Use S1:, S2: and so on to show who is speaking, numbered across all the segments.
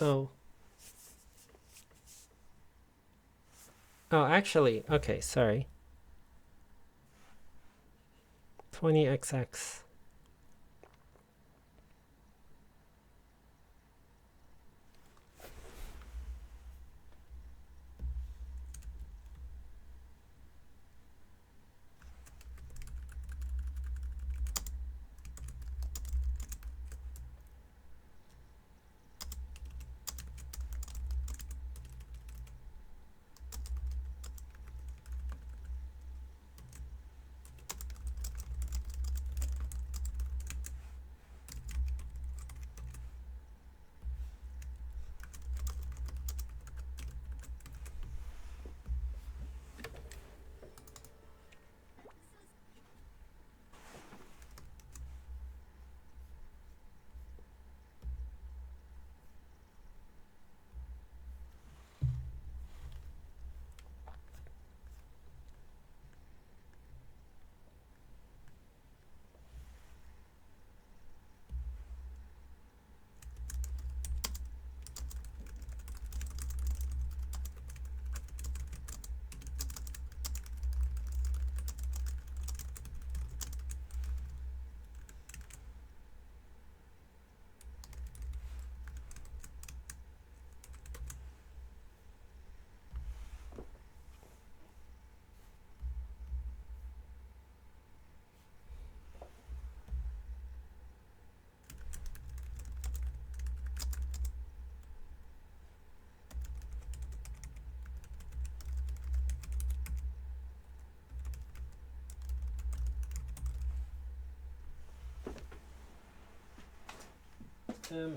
S1: Oh. Oh, actually, okay, sorry. 20XX.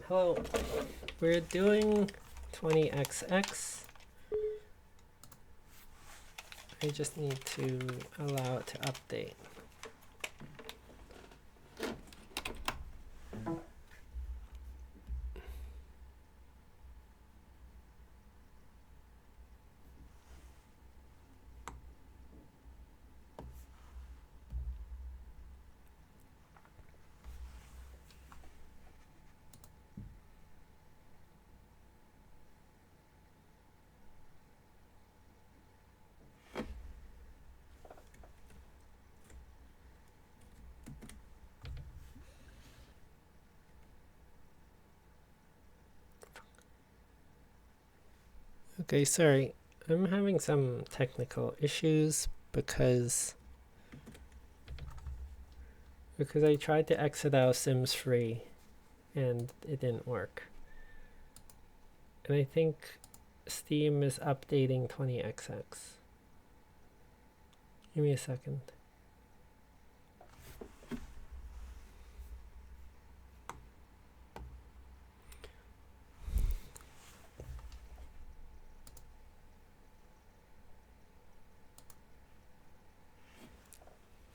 S1: Hello. We're doing 20XX. I just need to allow it to update. Okay, sorry. I'm having some technical issues because I tried to exit out Sims Free and it didn't work. And I think Steam is updating 20XX. Give me a second.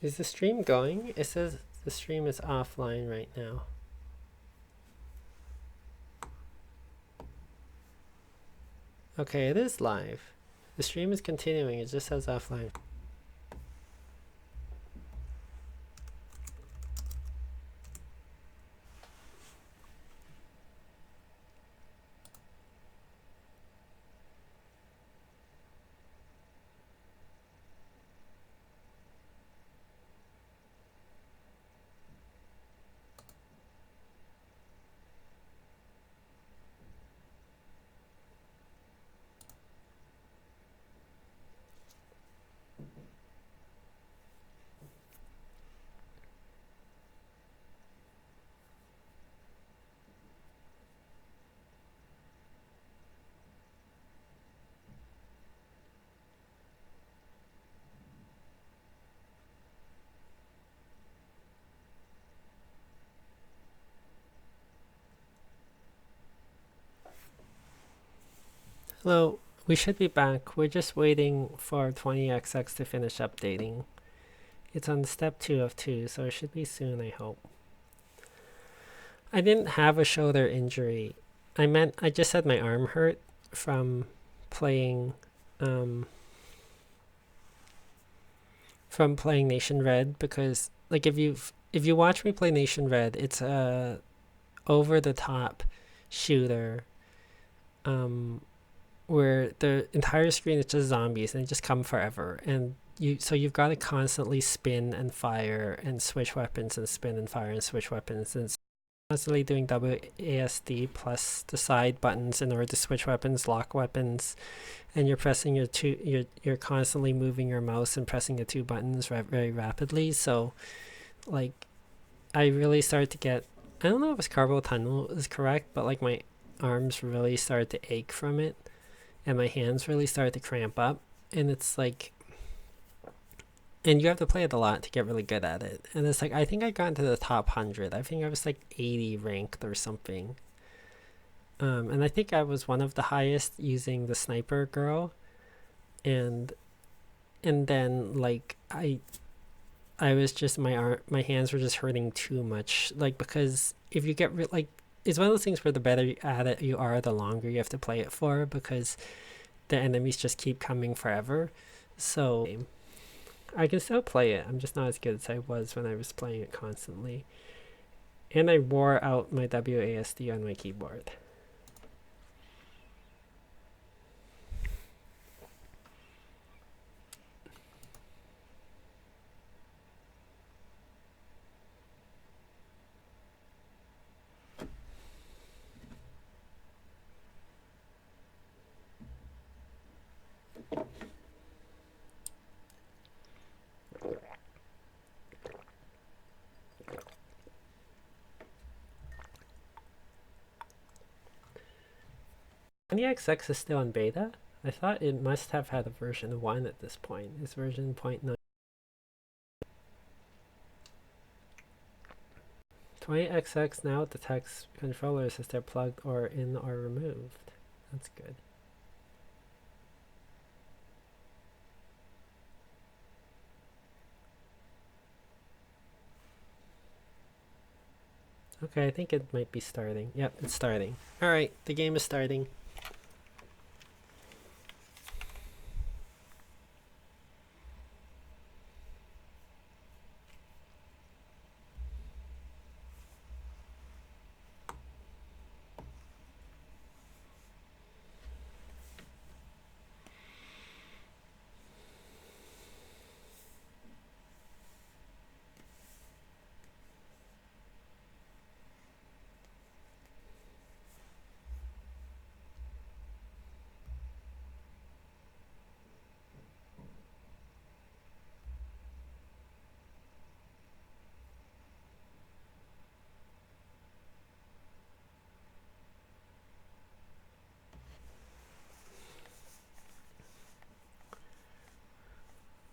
S1: Is the stream going? It says the stream is offline right now. Okay, it is live. The stream is continuing, it just says offline. Hello, we should be back. We're just waiting for 20XX to finish updating. It's on step 2 of 2, so it should be soon, I hope. I didn't have a shoulder injury. I just said my arm hurt from playing Nation Red, because like if you watch me play Nation Red, it's a over the top shooter where the entire screen is just zombies and they just come forever, and you've got to constantly spin and fire and switch weapons and spin and fire and switch weapons, and constantly doing WASD plus the side buttons in order to switch weapons, lock weapons, and you're pressing you're constantly moving your mouse and pressing the two buttons very rapidly. So like I really started to get, I don't know if it's carpal tunnel is correct, but like my arms really started to ache from it, and my hands really started to cramp up, and it's like, and you have to play it a lot to get really good at it. And it's like I think I got into the top 100. I think I was like 80 ranked or something. And I think I was one of the highest using the sniper girl, and then like I was just my hands were just hurting too much, like because if you get like it's one of those things where the better at it you are, the longer you have to play it for, because the enemies just keep coming forever. So I can still play it. I'm just not as good as I was when I was playing it constantly. And I wore out my WASD on my keyboard. The XX is still in beta? I thought it must have had a version 1 at this point. It's version 0.9. 20XX now detects controllers as they're plugged or in or removed. That's good. Okay, I think it might be starting. Yep, it's starting. Alright, the game is starting.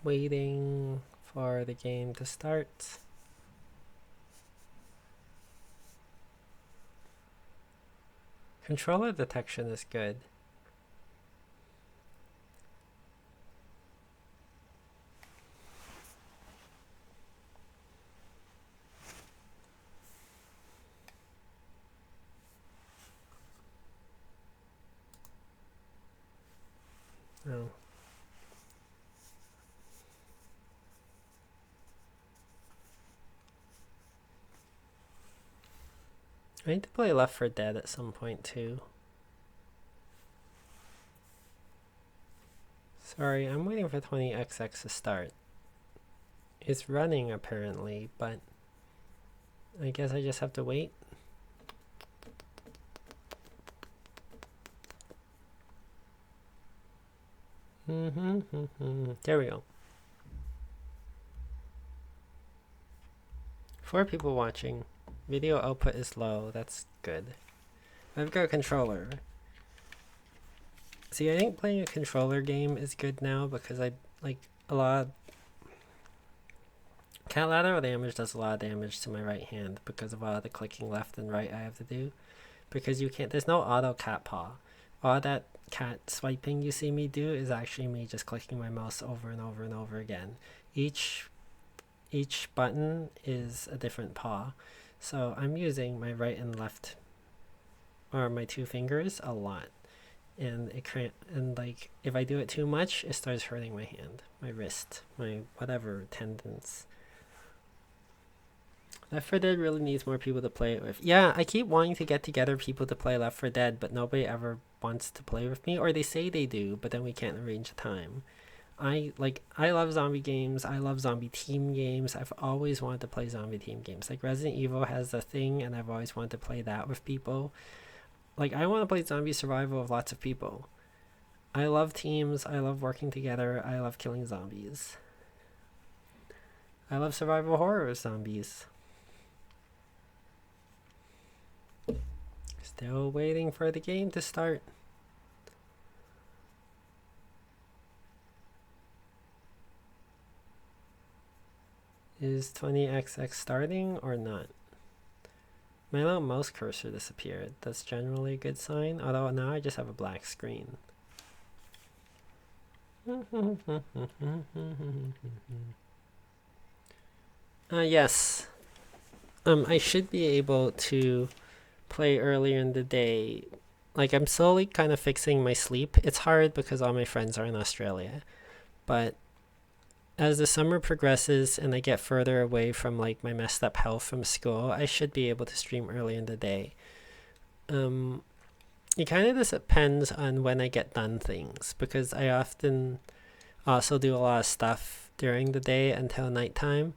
S1: Waiting for the game to start. Controller detection is good. Oh. I need to play Left 4 Dead at some point too. Sorry, I'm waiting for 20XX to start. It's running apparently, but I guess I just have to wait. There we go. 4 people watching. Video output is low. That's good. I've got a controller. See, I think playing a controller game is good now because I like a lot of cat lateral damage does a lot of damage to my right hand because of all the clicking left and right I have to do. Because you can't, there's no auto cat paw. All that cat swiping you see me do is actually me just clicking my mouse over and over and over again. Each button is a different paw. So I'm using my right and left, or my 2 fingers a lot. And it can't, and like if I do it too much, it starts hurting my hand, my wrist, my whatever tendons. Left 4 Dead really needs more people to play it with. Yeah, I keep wanting to get together people to play Left 4 Dead, but nobody ever wants to play with me, or they say they do, but then we can't arrange a time. I love zombie games. I love zombie team games. I've always wanted to play zombie team games. Like Resident Evil has a thing, and I've always wanted to play that with people. Like I want to play zombie survival with lots of people. I love teams. I love working together. I love killing zombies. I love survival horror with zombies. Still waiting for the game to start. Is 20XX starting or not? My little mouse cursor disappeared. That's generally a good sign, although now I just have a black screen. Yes. I should be able to play earlier in the day. Like, I'm slowly kind of fixing my sleep. It's hard because all my friends are in Australia. But as the summer progresses and I get further away from like my messed up health from school, I should be able to stream early in the day. It kind of just depends on when I get done things, because I often also do a lot of stuff during the day until nighttime.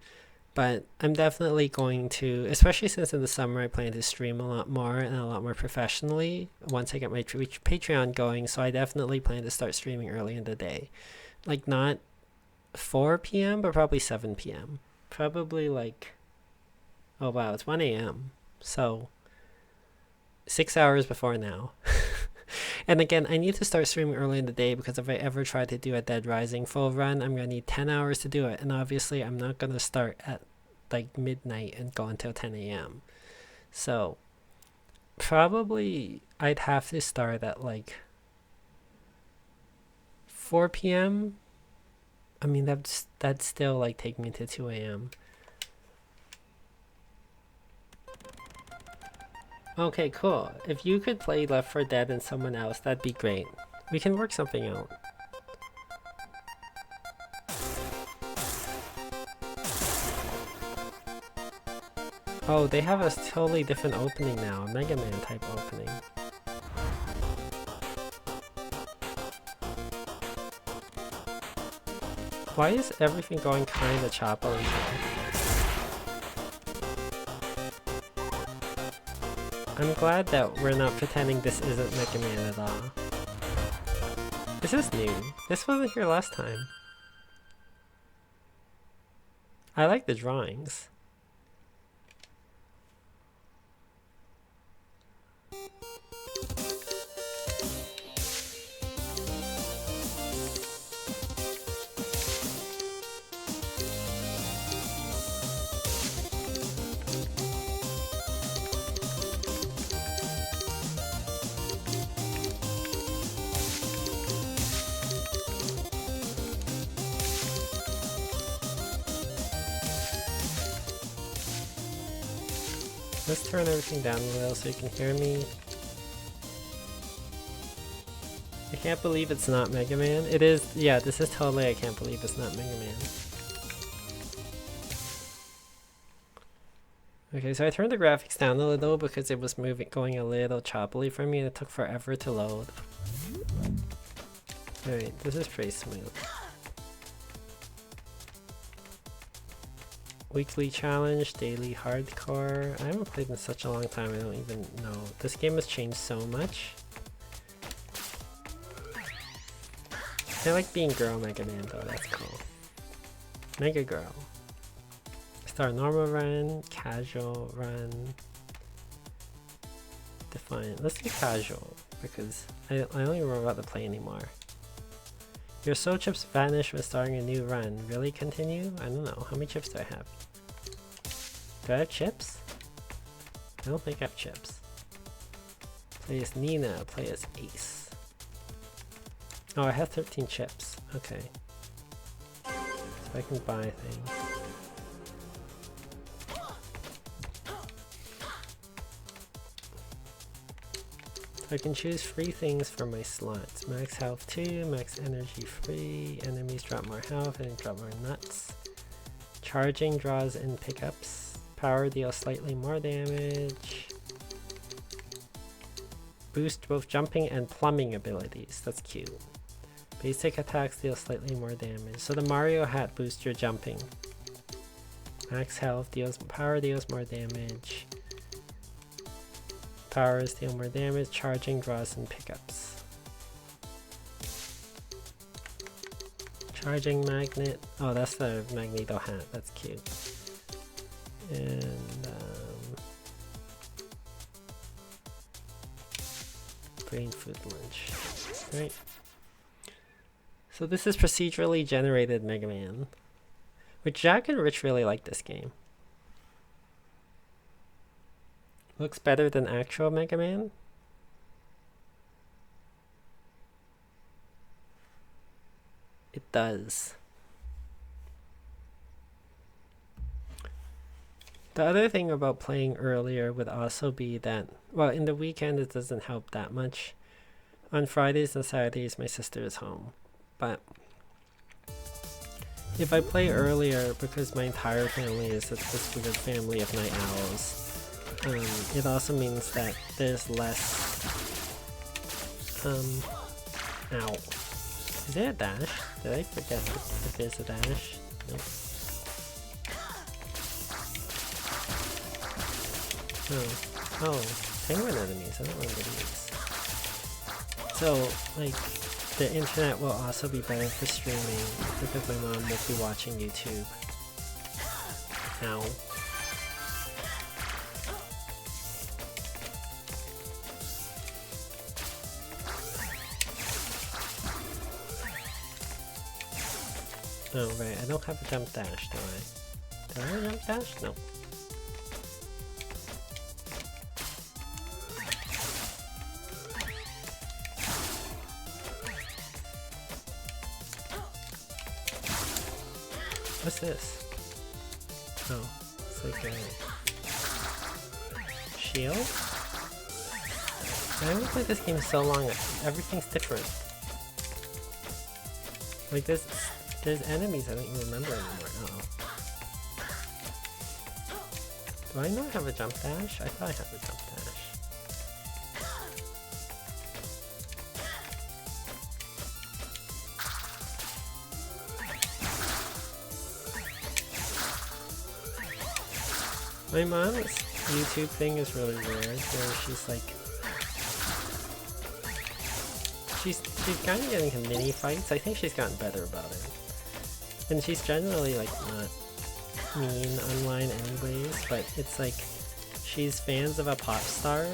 S1: But I'm definitely going to, especially since in the summer I plan to stream a lot more and a lot more professionally once I get my Patreon going. So I definitely plan to start streaming early in the day. Like not 4 p.m. but probably 7 p.m. Probably like, oh wow, it's 1 a.m. So 6 hours before now. And again, I need to start streaming early in the day, because if I ever try to do a Dead Rising full run, I'm going to need 10 hours to do it. And obviously I'm not going to start at like midnight and go until 10 a.m. So probably I'd have to start at like 4 p.m. I mean, that'd still like take me to 2 a.m. Okay, cool. If you could play Left 4 Dead and someone else, that'd be great. We can work something out. Oh, they have a totally different opening now, a Mega Man type opening. Why is everything going kinda choppily here? I'm glad that we're not pretending this isn't Mega Man at all. This is new. This wasn't here last time. I like the drawings. Let's turn everything down a little so you can hear me. I can't believe it's not Mega Man. It is, yeah, this is totally, I can't believe it's not Mega Man. Okay, so I turned the graphics down a little because it was going a little choppily for me and it took forever to load. Alright, this is pretty smooth. Weekly challenge, daily hardcore. I haven't played in such a long time, I don't even know. This game has changed so much. I like being Girl Mega Man though, that's cool. Mega Girl. Start normal run, casual run. Define. Let's do casual, because I don't even remember about to play anymore. Your soul chips vanish when starting a new run. Really continue? I don't know. How many chips do I have? Do I have chips? I don't think I have chips. Play as Nina. Play as Ace. Oh, I have 13 chips. Okay. So I can buy things. I can choose free things for my slots. Max health 2, max energy free, enemies drop more health and drop more nuts. Charging draws in pickups. Power deals slightly more damage. boost both jumping and plumbing abilities. That's cute. Basic attacks deal slightly more damage. So the Mario hat boosts your jumping. Max health deals deals more damage. Powers deal more damage. Charging draws and pickups. Charging magnet. Oh, that's the Magneto hat. That's cute. And green food lunch. Right. So this is procedurally generated Mega Man. Which Jack and Rich really like this game. Looks better than actual Mega Man. It does. The other thing about playing earlier would also be that, well, in the weekend it doesn't help that much. On Fridays and Saturdays my sister is home. But if I play earlier, because my entire family is this weird family of night owls, it also means that there's less... Ow. Is there a dash? Did I forget if there's a dash? Nope. Oh, penguin enemies. I don't remember these. So, like, the internet will also be better for streaming because my mom won't be watching YouTube. Ow. Oh, right, I don't have a jump dash, do I? Do I have a jump dash? No. What's this? Oh, it's like a shield? I haven't played this game so long, everything's different. Like there's enemies I don't even remember anymore. Uh-oh. Do I not have a jump dash? I thought I had a jump dash. My mom's YouTube thing is really weird, where she's like... She's kind of getting into mini fights. I think she's gotten better about it. And she's generally like not mean online anyways, but it's like she's fans of a pop star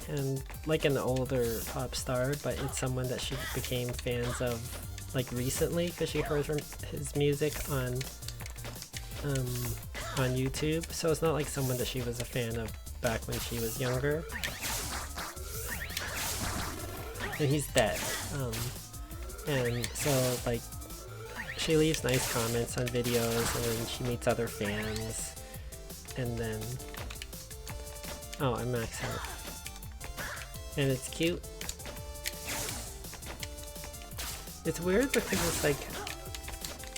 S1: and like an older pop star, but it's someone that she became fans of like recently because she heard his music on YouTube. So it's not like someone that she was a fan of back when she was younger. And he's dead. And so like she leaves nice comments on videos and then she meets other fans and then I'm max health. And it's cute. It's weird because it's like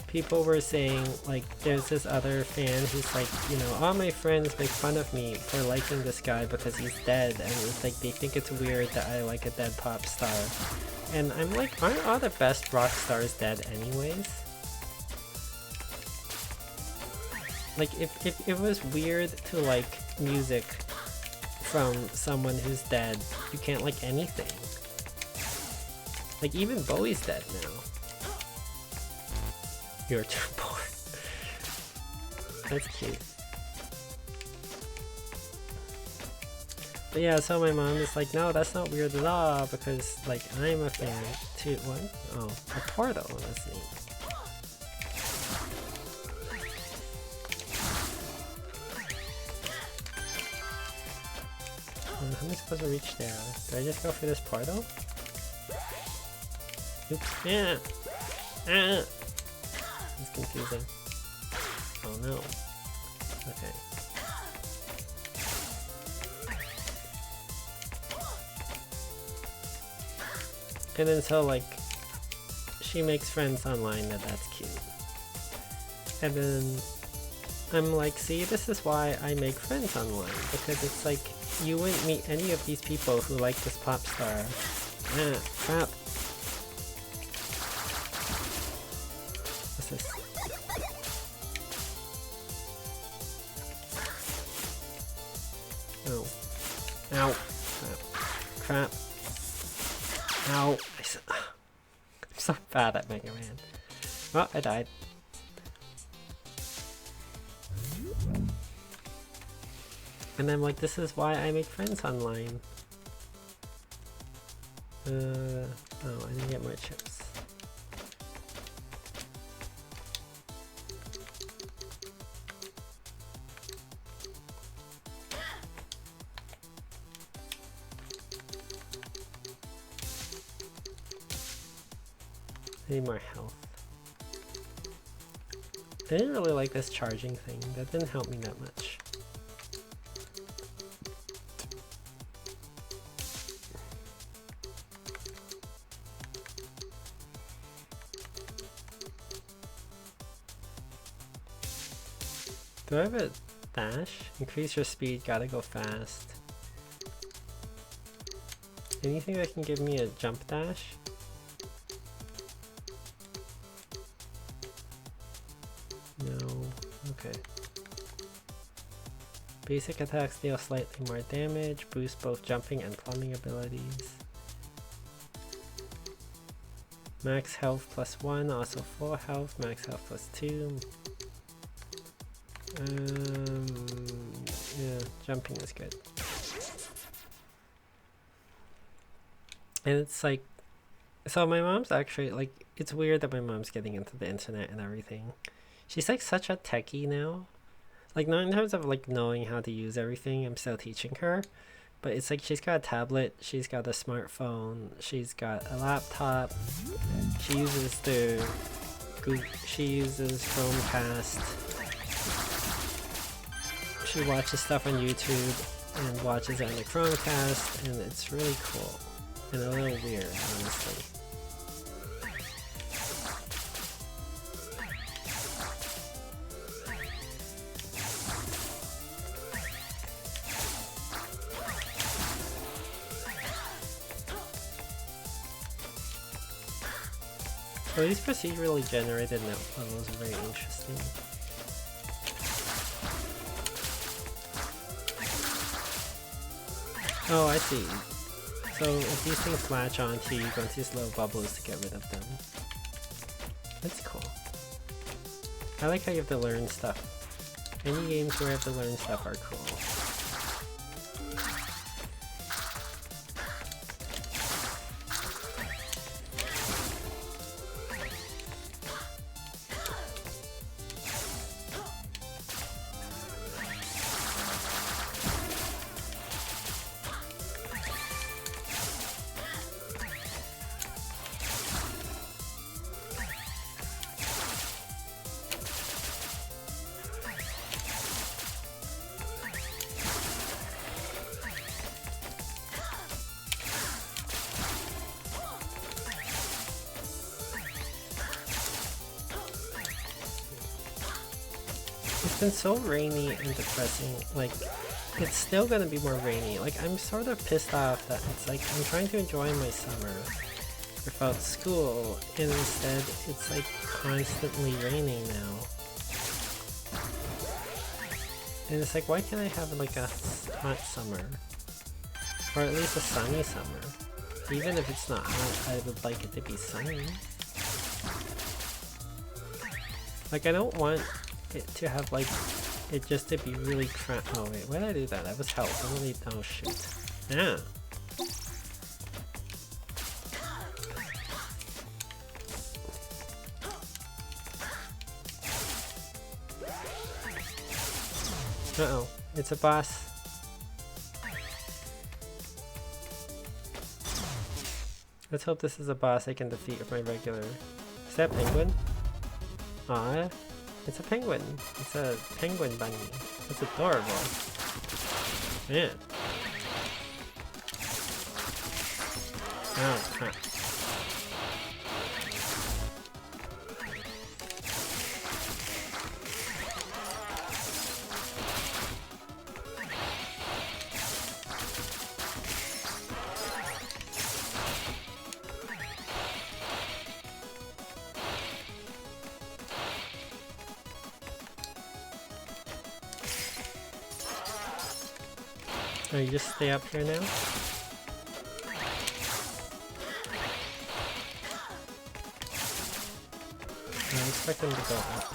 S1: people were saying like there's this other fan who's like, you know, all my friends make fun of me for liking this guy because he's dead, and it's like they think it's weird that I like a dead pop star. And I'm like, aren't all the best rock stars dead anyways? Like if it was weird to like music from someone who's dead, you can't like anything. Like even Bowie's dead now. You're too poor. That's cute. But yeah, so my mom is like, no, that's not weird at all because like I'm a fan too. What? Oh, a portal. That's neat. How am I supposed to reach there? Do I just go for this portal? Oops. Yeah. Ah. It's confusing. Oh no. Okay. And then so like she makes friends online that's cute. And then I'm like, see, this is why I make friends online, because it's like, you wouldn't meet any of these people who like this pop star. Ah, crap. What's this? Oh. Ow. Crap. Ow. I'm so bad at Mega Man. Oh, I died. And I'm like, this is why I make friends online. Oh, I didn't get more chips. I need more health. I didn't really like this charging thing. That didn't help me that much. Do I have a dash? Increase your speed, gotta go fast. Anything that can give me a jump dash? No. Okay. Basic attacks deal slightly more damage, boost both jumping and plumbing abilities. Max health +1, also full health, max health +2. Yeah, jumping is good. And it's like, so my mom's actually, like, it's weird that my mom's getting into the internet and everything. She's like such a techie now. Like, not in terms of like knowing how to use everything, I'm still teaching her. But it's like she's got a tablet, she's got a smartphone, she's got a laptop. She uses she uses Chromecast. She watches stuff on YouTube and watches it on the Chromecast, and it's really cool and a little weird, honestly. So these procedurally generated net levels are very interesting. Oh, I see. So if these things latch onto you, you go into these little bubbles to get rid of them. That's cool. I like how you have to learn stuff. Any games where you have to learn stuff are cool. It's been so rainy and depressing. Like, it's still gonna be more rainy. Like, I'm sort of pissed off that it's like I'm trying to enjoy my summer without school, and instead it's like constantly raining now. And it's like, why can't I have like a hot summer? Or at least a sunny summer. Even if it's not hot, I would like it to be sunny. Like, I don't want it to have like it just to be really crap. Oh wait, why did I do that? That was health. I don't need. Oh shit. Yeah. Uh-oh, it's a boss. Let's hope this is a boss I can defeat with my regular. Is that penguin? Aw. It's a penguin. It's a penguin bunny. It's adorable. Man. Oh, crap. Oh, you just stay up here now? I expect them to go up.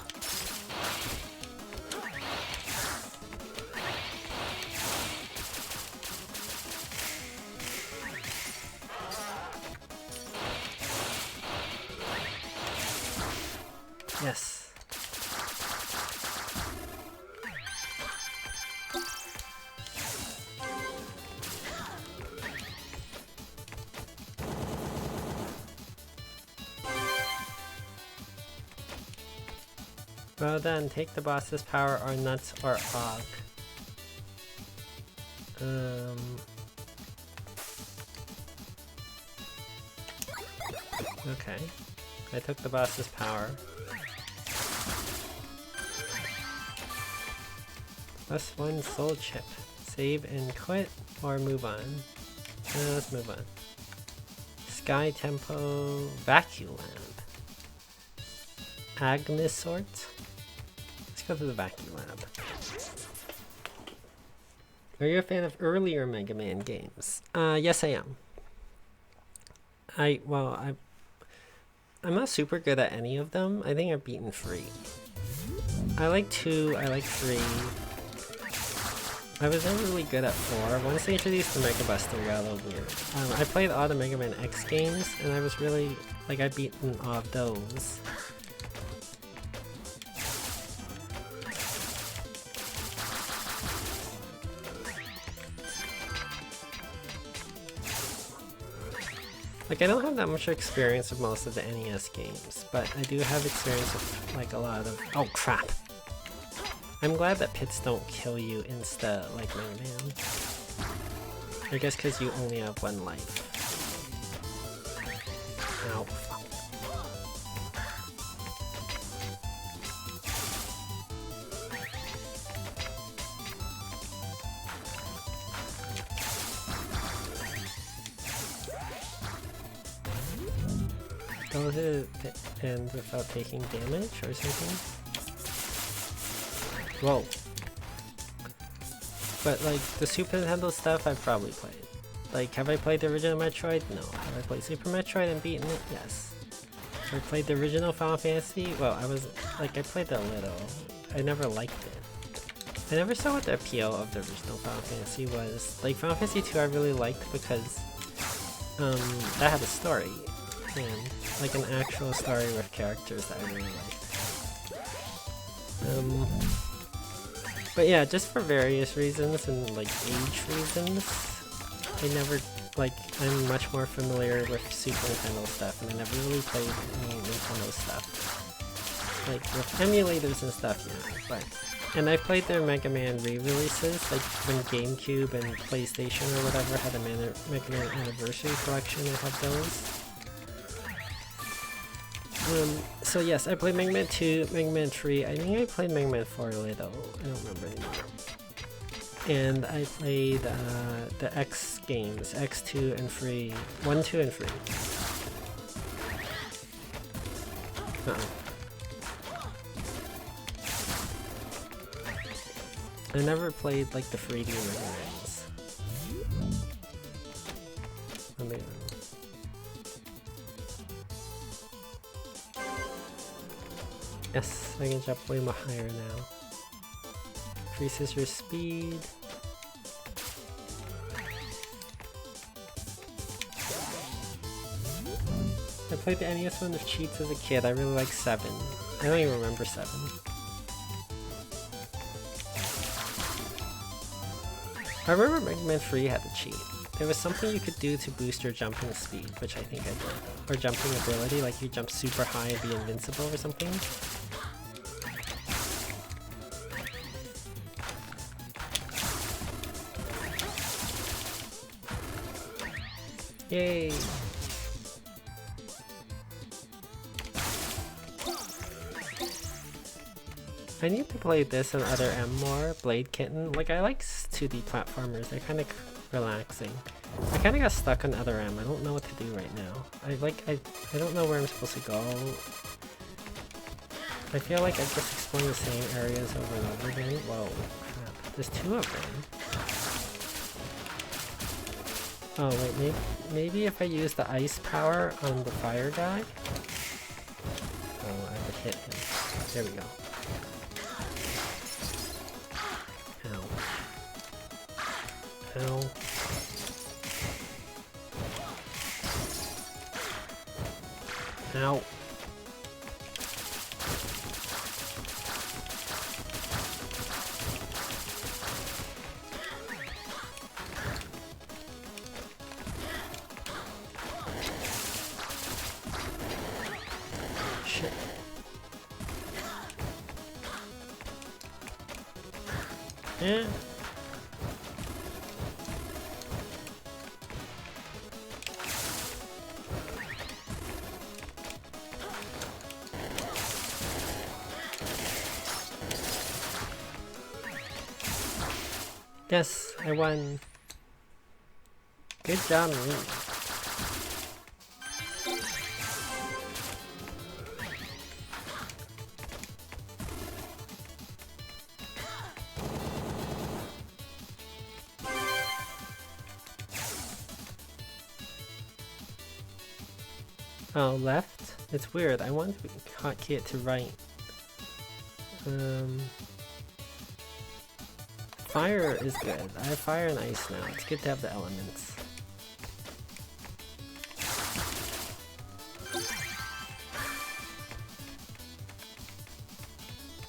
S1: Yes. Well then, take the boss's power or nuts or og. Okay. I took the boss's power. Plus 1 soul chip. Save and quit or move on. Let's move on. Sky Tempo Vacuum Lamp. Agnesort. Let's go to the vacuum lab. Are you a fan of earlier Mega Man games? Yes I am. I'm not super good at any of them. I think I've beaten 3. I like 2, I like 3. I was never really good at 4. Once they introduced the Mega Buster, it got a little weird. I played all the Mega Man X games, and I was really, like, I've beaten all of those. Like, I don't have that much experience with most of the NES games, but I do have experience with, like, a lot of... Oh, crap! I'm glad that pits don't kill you insta, like Mega Man. I guess because you only have 1 life. Ow, fuck. Go to the end without taking damage or something? Whoa. But like the Super Nintendo stuff I've probably played. Like, have I played the original Metroid? No. Have I played Super Metroid and beaten it? Yes. Have I played the original Final Fantasy? Well, I played it a little. I never liked it. I never saw what the appeal of the original Final Fantasy was. Like, Final Fantasy 2 I really liked because that had a story. And like an actual story with characters that I really liked. But yeah, just for various reasons and like age reasons, I'm much more familiar with Super Nintendo stuff, and I never really played any Nintendo stuff. Like with emulators and stuff, yeah, but... And I played their Mega Man re-releases, like when GameCube and PlayStation or whatever had a Mega Man Anniversary Collection, I have those. So yes, I played Mega Man 2, Mega Man 3, I think I played Mega Man 4 a little, I don't remember anymore. And I played the X games, X2 and 3, 1, 2, and 3. Uh-oh. I never played like the 3D Mega Mans. Yes, I can jump way more higher now. Increases your speed. I played the NES one with cheats as a kid. I really like 7. I don't even remember 7. I remember Mega Man 3 had a cheat. There was something you could do to boost your jumping speed, which I think I did. Or jumping ability, like you jump super high and be invincible or something. Yay! I need to play this and Other M more, Blade Kitten. Like, I like 2D platformers, they're kind of relaxing. I kind of got stuck on Other M, I don't know what to do right now. I don't know where I'm supposed to go. I feel like I'm just exploring the same areas over and over again. Whoa, crap. There's 2 of them. Oh wait, maybe if I use the ice power on the fire guy. Oh, I have to hit him. There we go. Ow. Ow. Ow. Shit. Yeah. Yes, I won. Good job, me. Oh, left? It's weird. I want the hotkey it to right. Fire is good. I have fire and ice now. It's good to have the elements.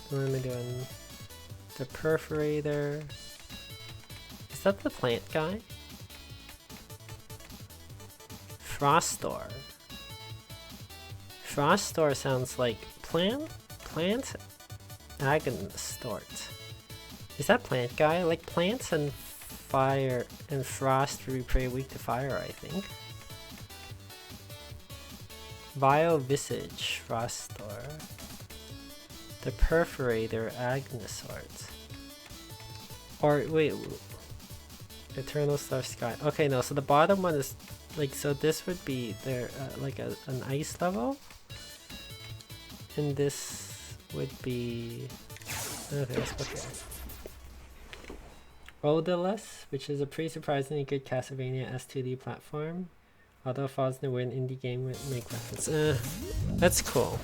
S1: What am I doing? The perforator. Is that the plant guy? Frostor. Frostor sounds like plant Agonistort. Is that plant guy? Like plants and fire and frost would be pretty weak to fire, I think. Vile Visage, Frostor. The Perforator, Agnisort. Or wait, Eternal Star Sky. Okay, no, so the bottom one is like, so this would be there, like an ice level. And this would be, okay, let's go here. Odalus, which is a pretty surprisingly good Castlevania S2D platform. Although it falls in the weird indie game would make reference. That's cool.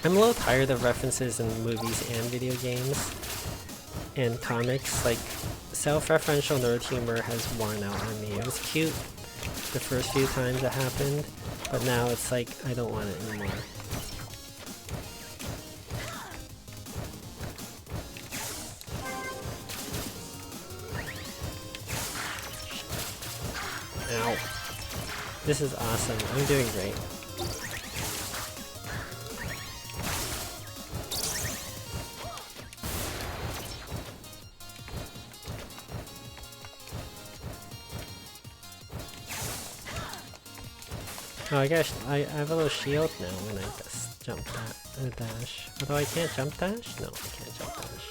S1: I'm a little tired of references in movies and video games and comics. Like, self-referential nerd humor has worn out on me. It was cute the first few times it happened, but now it's like, I don't want it anymore. Ow. This is awesome. I'm doing great. Oh, I guess I have a little shield now when I just jump that dash. Although I can't jump dash? No, I can't jump dash.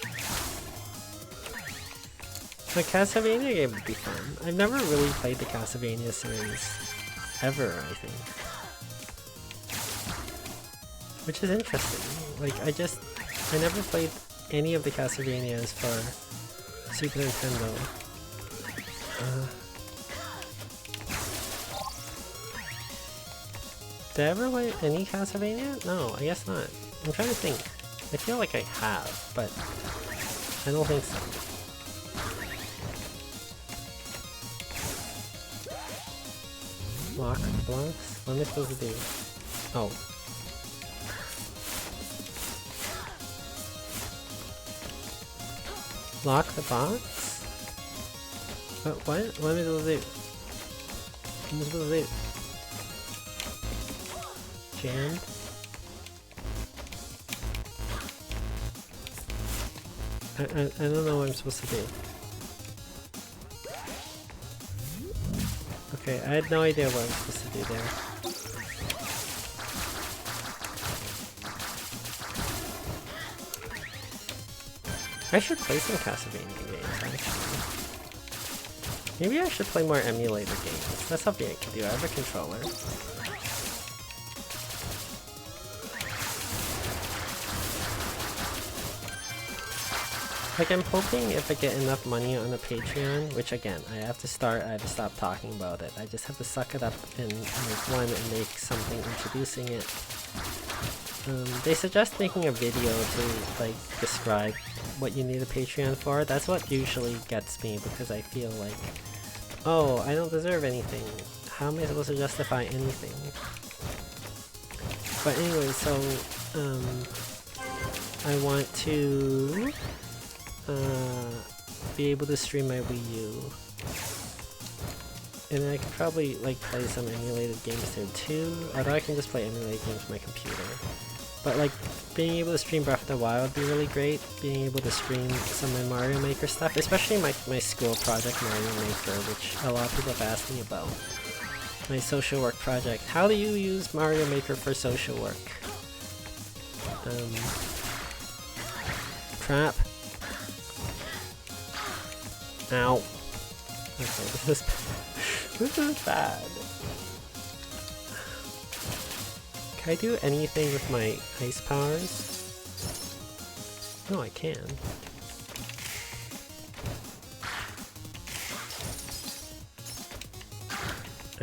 S1: The Castlevania game would be fun. I've never really played the Castlevania series ever, I think. Which is interesting. Like, I never played any of the Castlevanias for Super Nintendo. Did I ever play any Castlevania? No, I guess not. I'm trying to think. I feel like I have, but I don't think so. Lock the blocks? What am I supposed to do? Oh. Lock the box? What? What am I supposed to do? What am I supposed to do? Jammed? I don't know what I'm supposed to do. Okay, I had no idea what I'm supposed to do there. I should play some Castlevania games, actually. Maybe I should play more emulator games. That's something I can do. I have a controller. Like, I'm hoping if I get enough money on the Patreon, which again, I have to stop talking about it. I just have to suck it up and make one and make something introducing it. They suggest making a video to, like, describe what you need a Patreon for. That's what usually gets me, because I feel like, oh, I don't deserve anything. How am I supposed to justify anything? But anyway, so, I want to be able to stream my Wii U. And I could probably like play some emulated games there too, although I can just play emulated games on my computer. But like being able to stream Breath of the Wild would be really great. Being able to stream some of my Mario Maker stuff, especially my school project Mario Maker, which a lot of people have asked me about. My social work project. How do you use Mario Maker for social work? Crap. Ow. Okay, this is bad. Can I do anything with my ice powers? No, I can.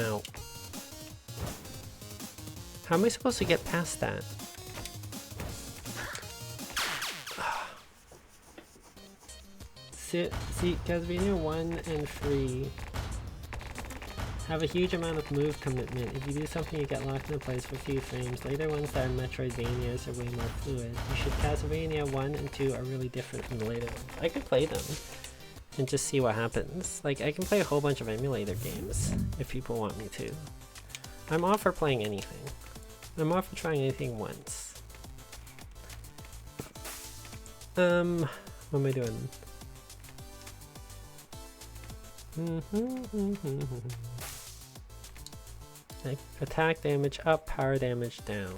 S1: Ow. How am I supposed to get past that? See, Castlevania 1 and 3 have a huge amount of move commitment. If you do something, you get locked in place for a few frames. Later ones that are Metroidvanias are way more fluid. You should Castlevania 1 and 2 are really different from the later ones. I could play them and just see what happens. Like, I can play a whole bunch of emulator games if people want me to. I'm all for playing anything. I'm all for trying anything once. What am I doing? Attack damage up, power damage down.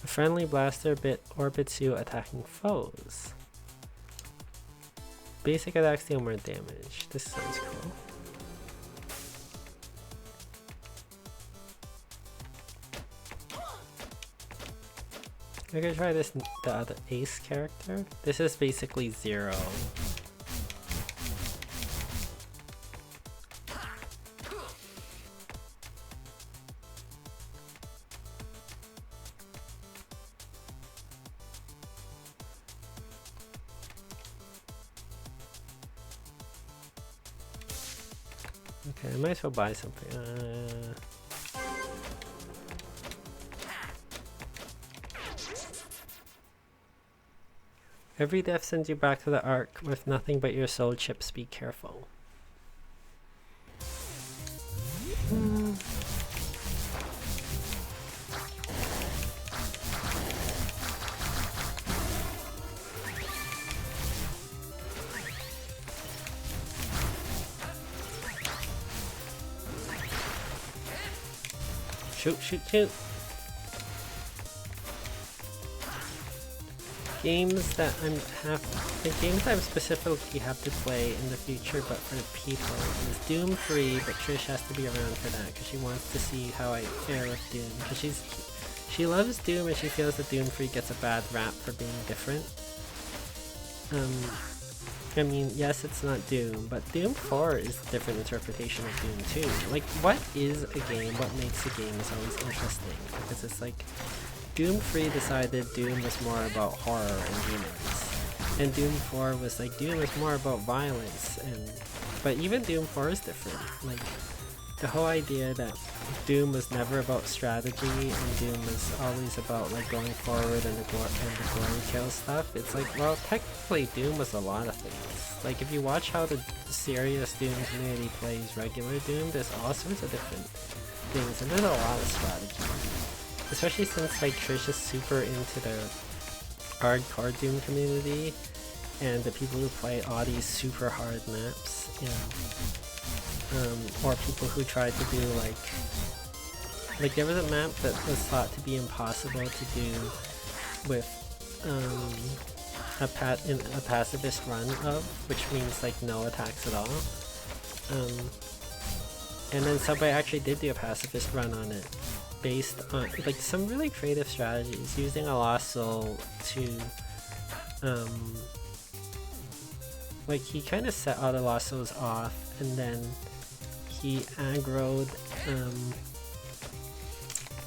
S1: A friendly blaster orbits you attacking foes. Basic attacks deal more damage. This sounds cool. I'm gonna try this, the other Ace character. This is basically Zero. Okay, I might as well buy something. Every death sends you back to the Ark with nothing but your soul chips. Be careful. Shoot, shoot, shoot. Games that games that I specifically have to play in the future, but for people, is Doom 3, but Trish has to be around for that because she wants to see how I fare with Doom. Because she loves Doom and she feels that Doom 3 gets a bad rap for being different. I mean, yes, it's not Doom, but Doom 4 is a different interpretation of Doom 2. Like, what is a game? What makes a game is always interesting. Because it's like, Doom 3 decided Doom was more about horror and demons. And Doom 4 was like, Doom is more about violence. But even Doom 4 is different. Like, the whole idea that Doom was never about strategy and Doom was always about like going forward and the glory kill stuff. It's like, well, technically Doom was a lot of things. Like if you watch how the serious Doom community plays regular Doom, there's all sorts of different things and there's a lot of strategy. Especially since like Trish is super into the hardcore Doom community and the people who play all these super hard maps, you know. Or people who tried to do like there was a map that was thought to be impossible to do with a pacifist run of, which means like no attacks at all. And then somebody actually did do a pacifist run on it, based on like some really creative strategies, using a lost soul to like he kind of set all the lassos off, and then he aggroed,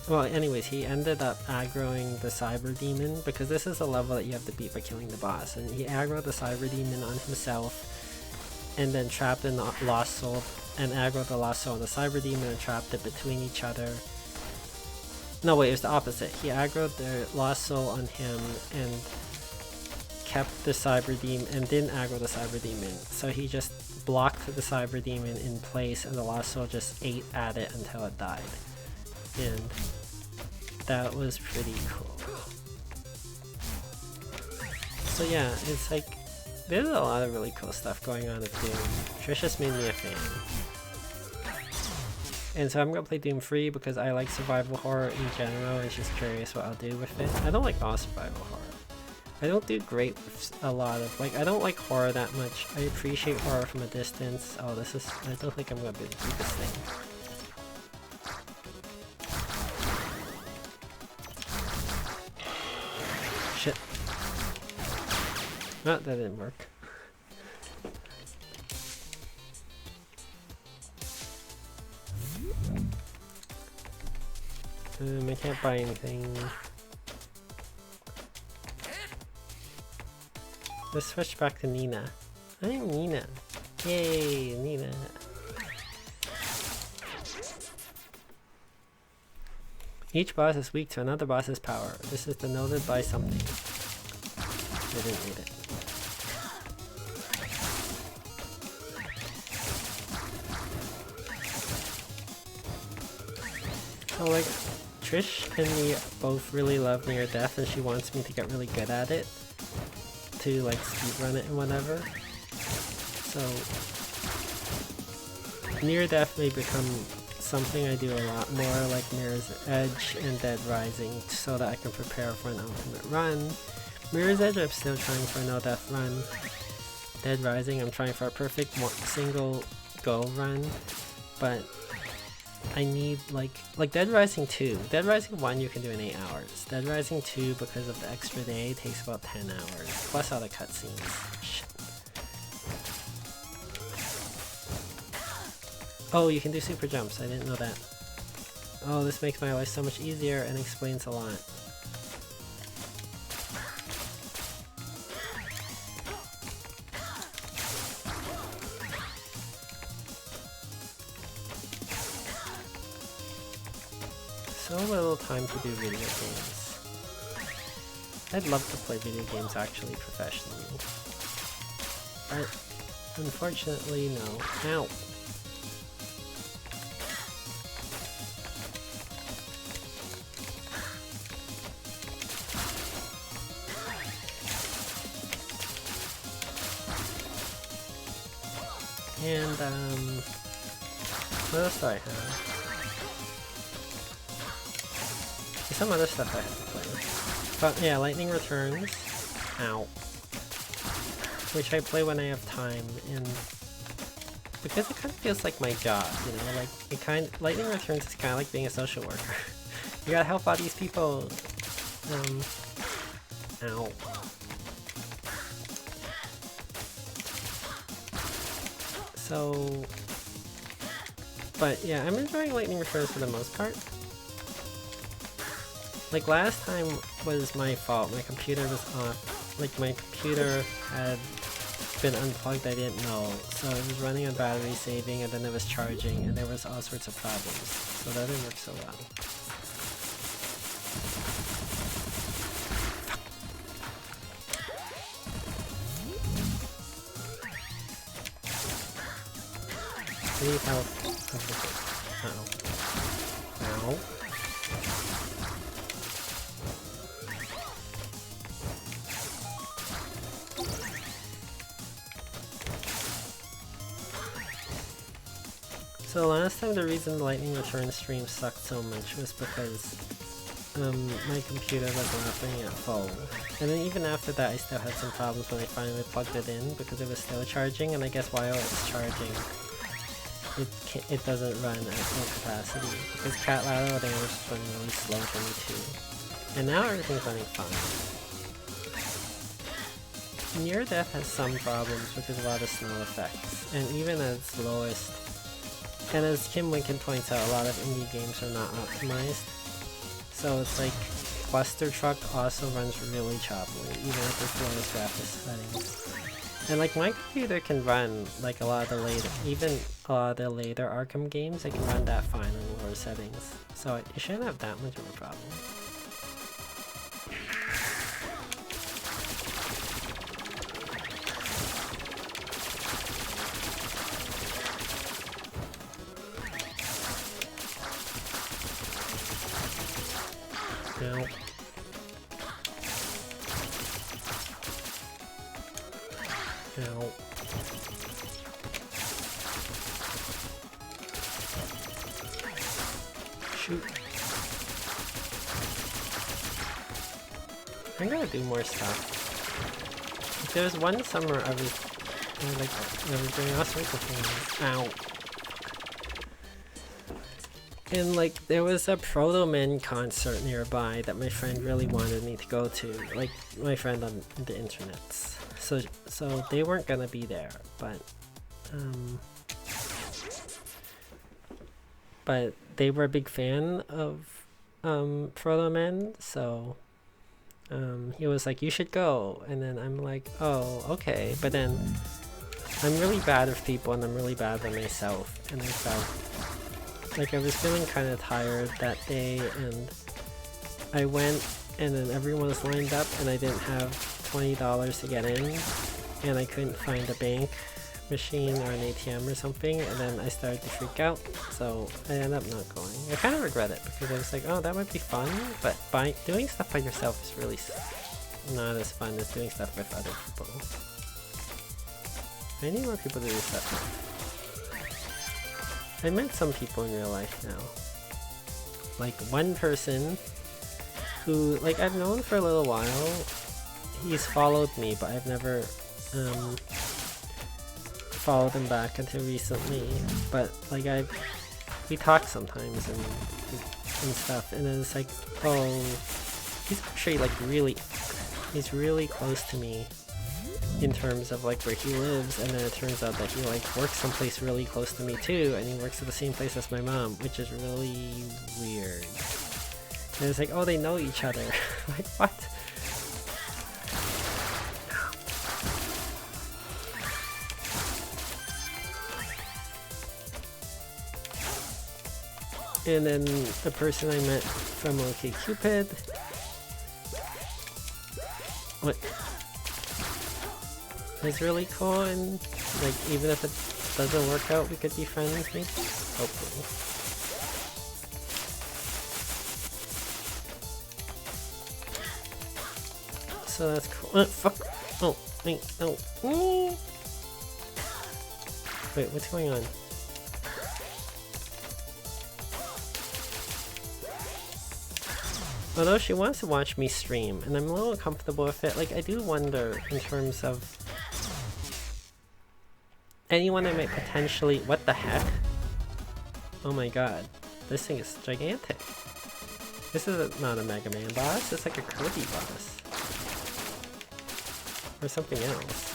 S1: well, anyways, he ended up aggroing the Cyber Demon, because this is a level that you have to beat by killing the boss, and he aggroed the Cyber Demon on himself, and then trapped in the Lost Soul, and aggroed the Lost Soul on the Cyber Demon and trapped it between each other. No, wait, it was the opposite. He aggroed the Lost Soul on him and kept the Cyber Demon, and didn't aggro the Cyber Demon, so he just blocked the Cyber Demon in place, and the Lost Soul just ate at it until it died. And that was pretty cool. So yeah, it's like, there's a lot of really cool stuff going on with Doom. Trish just made me a fan. And so I'm gonna play Doom free because I like survival horror in general, and just curious what I'll do with it. I don't like all survival horror. I don't do great with a lot of, like, I don't like horror that much. I appreciate horror from a distance. Oh, this is, I don't think I'm gonna be able to do this thing. Shit. Oh, that didn't work. I can't buy anything. Let's switch back to Nina. I'm Nina. Yay, Nina. Each boss is weak to another boss's power. This is denoted by something. I didn't read it. So like, Trish and me both really love Near Death, and she wants me to get really good at it. To like speedrun it and whatever. So Near Death may become something I do a lot more, like Mirror's Edge and Dead Rising, so that I can prepare for an ultimate run. Mirror's Edge, I'm still trying for a no death run. Dead Rising, I'm trying for a perfect single go run, but I need like Dead Rising 2. Dead Rising 1 you can do in 8 hours. Dead Rising 2, because of the extra day, takes about 10 hours, plus all the cutscenes. Shit. Oh, you can do super jumps, I didn't know that. Oh, this makes my life so much easier and explains a lot. So little time to do video games. I'd love to play video games actually professionally. But unfortunately, no. Ow! And what else do I have? There's some other stuff I have to play. But yeah, Lightning Returns. Ow. Which I play when I have time, and because it kind of feels like my job, you know, like Lightning Returns is kind of like being a social worker. You gotta help all these people. Ow. So, but yeah, I'm enjoying Lightning Returns for the most part. Like last time was my fault, my computer was off, like my computer had been unplugged, I didn't know, so it was running on battery saving, and then it was charging, and there was all sorts of problems, so that didn't work so well. I need help. Uh-oh. Ow. So last time, the reason the Lightning Return stream sucked so much was because my computer wasn't operating at full. And then even after that, I still had some problems when I finally plugged it in, because it was still charging, and I guess while it's charging, it doesn't run at full capacity, because Cat Lateral Damage was running really slow for me too. And now everything's running fine. Near Death has some problems because a lot of snow effects, and even at its lowest, and as Kim Winkin points out, a lot of indie games are not optimized. So it's like Cluster Truck also runs really choppily, even at its lowest graphics settings. And like my computer can run like a lot of the later, even a lot of the later Arkham games, it can run that fine in lower settings. So it shouldn't have that much of a problem. No. No. Shoot. I'm gonna do more stuff. If there was one summer I was doing all sorts of things. Ow. And like there was a Proto Men concert nearby that my friend really wanted me to go to, like my friend on the internets. So they weren't gonna be there, but they were a big fan of Proto Men, so he was like, you should go, and then I'm like, oh, okay, but then I'm really bad with people and I'm really bad with myself, and I felt like I was feeling kind of tired that day, and I went and then everyone was lined up and I didn't have $20 to get in, and I couldn't find a bank machine or an ATM or something, and then I started to freak out, so I ended up not going. I kind of regret it because I was like, oh, that might be fun, but doing stuff by yourself is really not as fun as doing stuff with other people. I need more people to do stuff with. I met some people in real life now. Like one person who, like, I've known for a little while. He's followed me, but I've never followed him back until recently. But like we talk sometimes and stuff, and then it's like, oh, he's actually like he's really close to me in terms of like where he lives, and then it turns out that he like works someplace really close to me too, and he works at the same place as my mom, which is really weird. And it's like, oh, they know each other. Like, what? And then the person I met from OkCupid. What? It's really cool, and like even if it doesn't work out, we could be friends maybe? Hopefully. So that's cool. Fuck! Oh, wait, no. Wait, what's going on? Although she wants to watch me stream, and I'm a little uncomfortable with it, like I do wonder in terms of anyone that might potentially— what the heck? Oh my god, this thing is gigantic. This is not a Mega Man boss, it's like a Kirby boss. Or something else.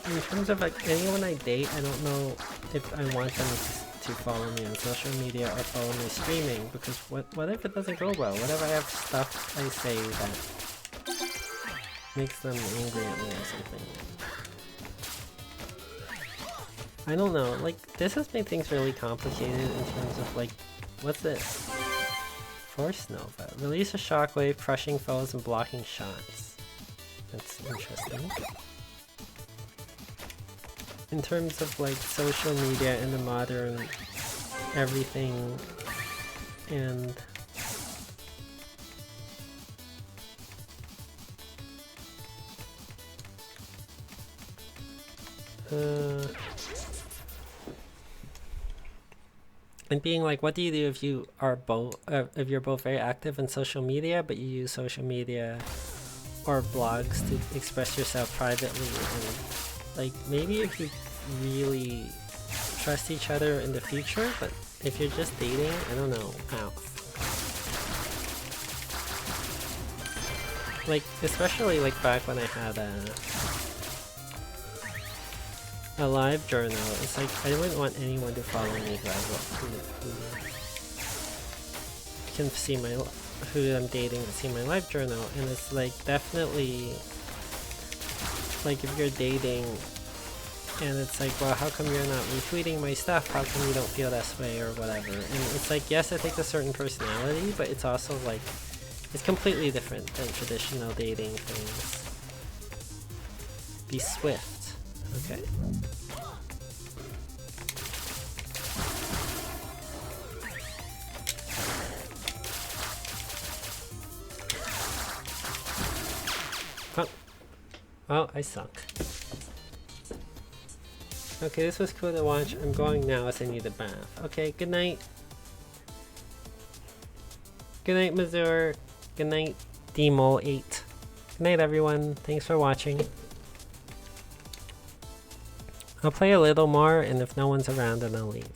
S1: In terms of like anyone I date, I don't know if I want them to follow me on social media or follow me streaming, because what if it doesn't go well? What if I have stuff I say that makes them angry at me or something? I don't know, like this has made things really complicated in terms of like, what's this? Force Nova. Release a shockwave, crushing foes and blocking shots. That's interesting. In terms of like social media and the modern everything, and And being like, what do you do if you are both, if you're both very active in social media, but you use social media or blogs to express yourself privately? And like, maybe if you really trust each other in the future, but if you're just dating, I don't know how. Like, especially like back when I had a live journal, it's like I wouldn't want anyone to follow me who can see my, who I'm dating to see my live journal. And it's like, definitely, like if you're dating and it's like, well, how come you're not retweeting my stuff? How come you don't feel this way or whatever? And it's like, yes, it takes a certain personality, but it's also like, it's completely different than traditional dating things. Be swift. Okay. Oh. Oh, I suck. Okay, this was cool to watch. I'm going now as I need a bath. Okay, good night. Good night, Mazur. Good night, Dmol8. Good night, everyone. Thanks for watching. I'll play a little more, and if no one's around, then I'll leave.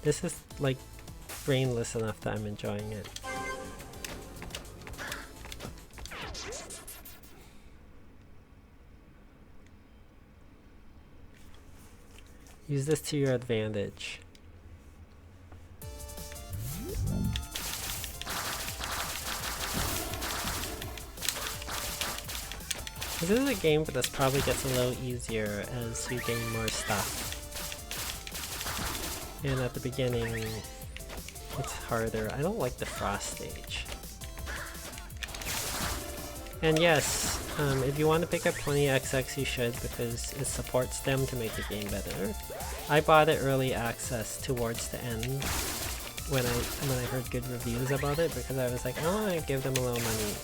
S1: This is, like, brainless enough that I'm enjoying it. Use this to your advantage. This is a game that this probably gets a little easier as you gain more stuff. And at the beginning, it's harder. I don't like the frost stage. And yes, if you want to pick up 20XX, you should, because it supports them to make the game better. I bought it early access towards the end when I heard good reviews about it, because I was like, I want to give them a little money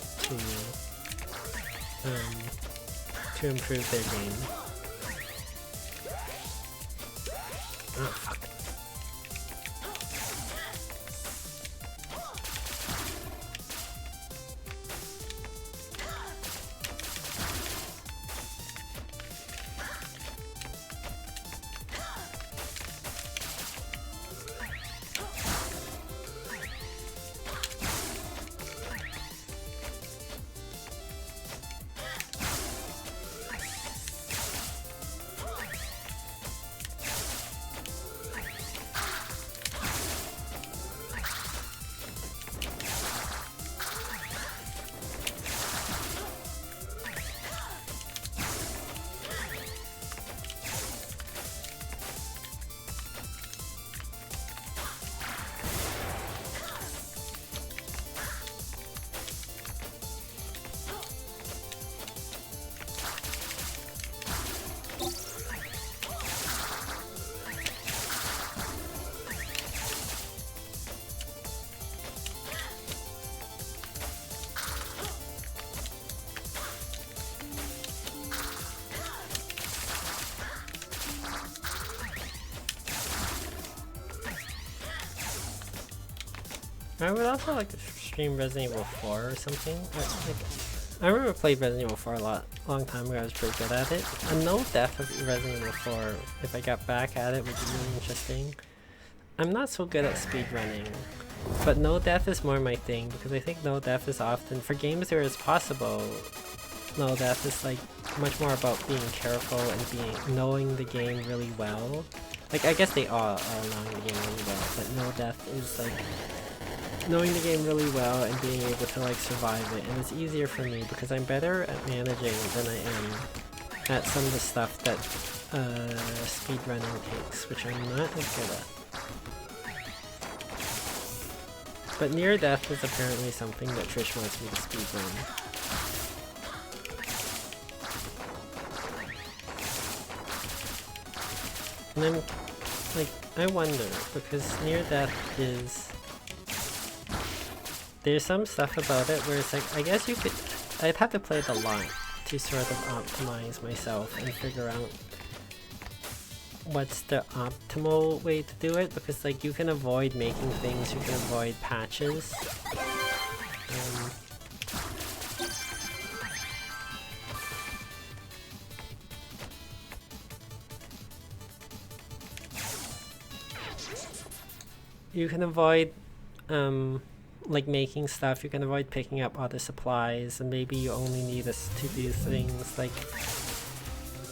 S1: to improve their game. Oh, fuck. I would also like to stream Resident Evil 4 or something. I remember I played Resident Evil 4 a long time ago. I was pretty good at it. A no death of Resident Evil 4, if I got back at it, would be really interesting. I'm not so good at speedrunning, but no death is more my thing, because I think no death is often, for games where it's possible, no death is like much more about being careful and knowing the game really well. Like, I guess they all are knowing the game really well, but no death is like knowing the game really well and being able to like survive it. And it's easier for me because I'm better at managing than I am at some of the stuff that speedrunning takes, which I'm not as good at. But near death is apparently something that Trish wants me to speedrun. And I'm like, I wonder, because near death is, there's some stuff about it where it's like, I guess you could, I'd have to play it a lot to sort of optimize myself and figure out what's the optimal way to do it, because like you can avoid making things, you can avoid patches. You can avoid like making stuff, you can avoid picking up other supplies, and maybe you only need us to do things like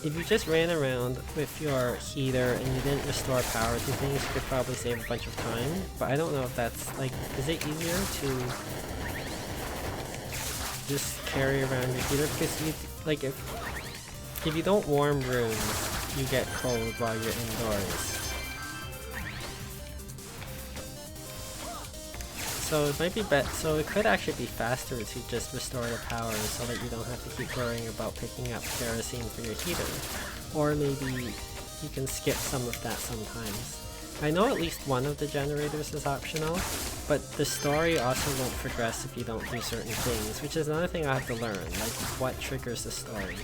S1: if you just ran around with your heater and you didn't restore power to things, you could probably save a bunch of time. But I don't know if that's like, is it easier to just carry around your heater? Because you like if you don't warm rooms, you get cold while you're indoors. So it might be so it could actually be faster to just restore the power so that you don't have to keep worrying about picking up kerosene for your heater. Or maybe you can skip some of that sometimes. I know at least one of the generators is optional, but the story also won't progress if you don't do certain things, which is another thing I have to learn, like what triggers the story.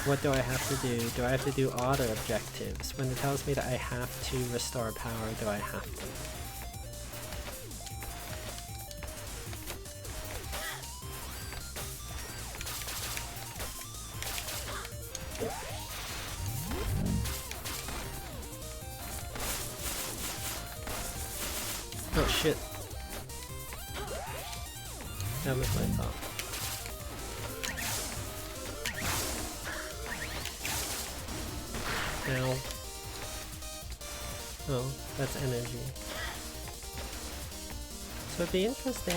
S1: What do I have to do? Do I have to do auto objectives? When it tells me that I have to restore power, do I have to? Oh shit. That was my fault. Ow. Oh, that's energy. So it'd be interesting.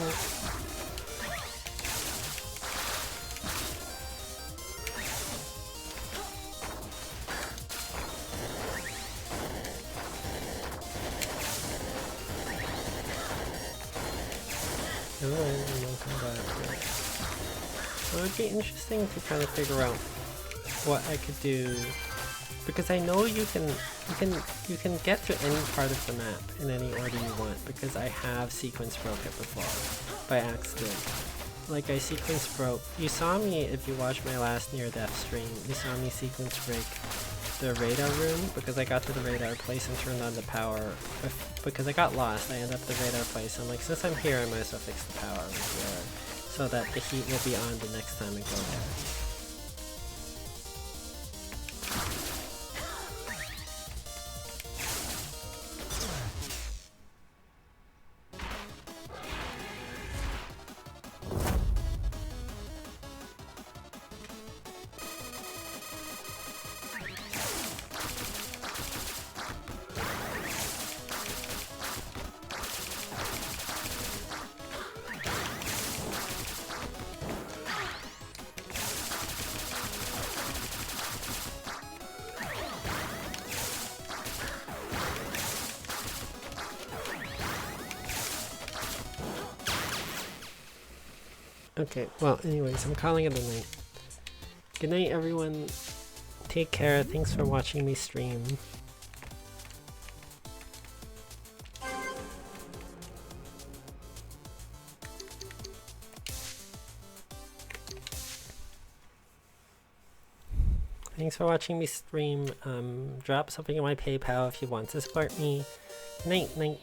S1: So it'd be interesting to kind of figure out what I could do, because I know you can get to any part of the map in any order you want, because I have sequence broke it before by accident. Like I sequence broke. You saw me, if you watched my last near death stream, you saw me sequence break the radar room because I got to the radar place and turned on the power. Because I got lost, I ended up at the radar place. I'm like, since I'm here, I might as well fix the power here, so that the heat will be on the next time I go there. Okay, well, anyways, I'm calling it a night. Good night, everyone. Take care. Thanks for watching me stream. Thanks for watching me stream. Drop something on my PayPal if you want to support me. Night, night.